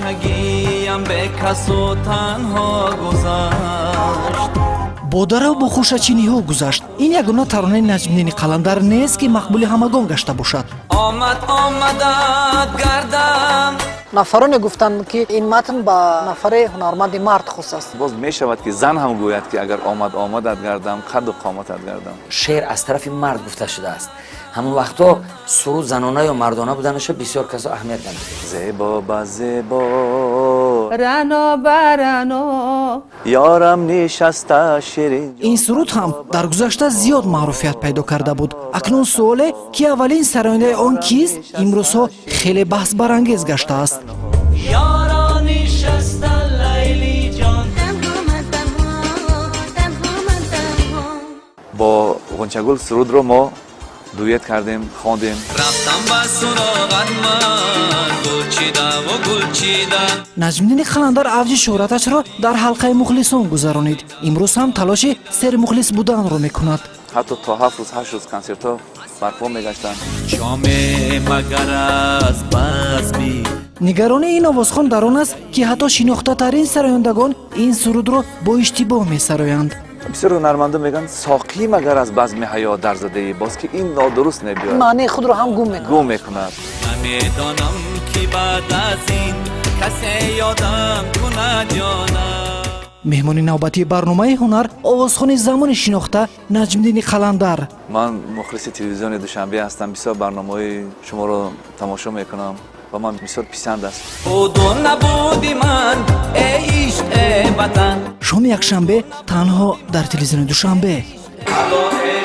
بچگیم به کس و تنها گذشت бо дарав бо хушачиниҳо гузашт. Ин ягона таронаи Наҷмиддини Қаландар нест ки мақбули ҳамагон гашта бошад. آمدت گردم нафароне гуфтанд ки ин матн ба нафаре ҳунарманди мард хус аст. باز می شود که زن هم گوید که اگر آمدت گردم قد و قامتت گردم. شعر از طرف مرد گفته شده است. همون وقتا سرود زنانه یا مردانه بودنش بسیار کسا اهمیت نداشت. زیبا با زیبا رنا برنا یارم نشسته شیرین. ин суруд ҳам дар гузашта зиёд маъруфият пайдо карда буд. акнун суоле ки аввалин сарояндаи он кист имрӯзҳо хеле баҳсбарангез гаштааст. یارا نشسته لیلی جان با غنچه‌گل سرود رو ما دویت کردیم خواندیم. رفتم به سراغت من گل چیده و گل چیده наҷмиддини Қаландар авҷи шӯҳраташро дар ҳалқаи мухлисон гузаронид. имрӯз ҳам талоши сери мухлис буданро мекунад. حتی تا 7 روز 8 روز کنسرت ها برپا میگشتن. شام مگر از بزمی нигарони ин овозхон дар он аст ки ҳатто шинохтатарин сарояндагон ин сурудро бо иштибоҳ месароянд. بسیار هنرمندان میگن ساقی مگر از بزم حیا در زده ای، باز که این نادرست نمیاد، маънии худро ҳам гум мекунад. گم میکند. نمیدانم که بعد از این کسی یادم کند یا نه меҳмони навбатии барномаи ҳунар овозхони замони шинохта наҷмиддини Қаландар. من مخلص تلویزیون دوشنبه هستم. بسیار برنامه‌های شما رو تماشا میکنم و من بسیار پسند است. بود و نبودی من ای عشق وطن шоми якшанбе танҳо дар телевизиони душанбе. الله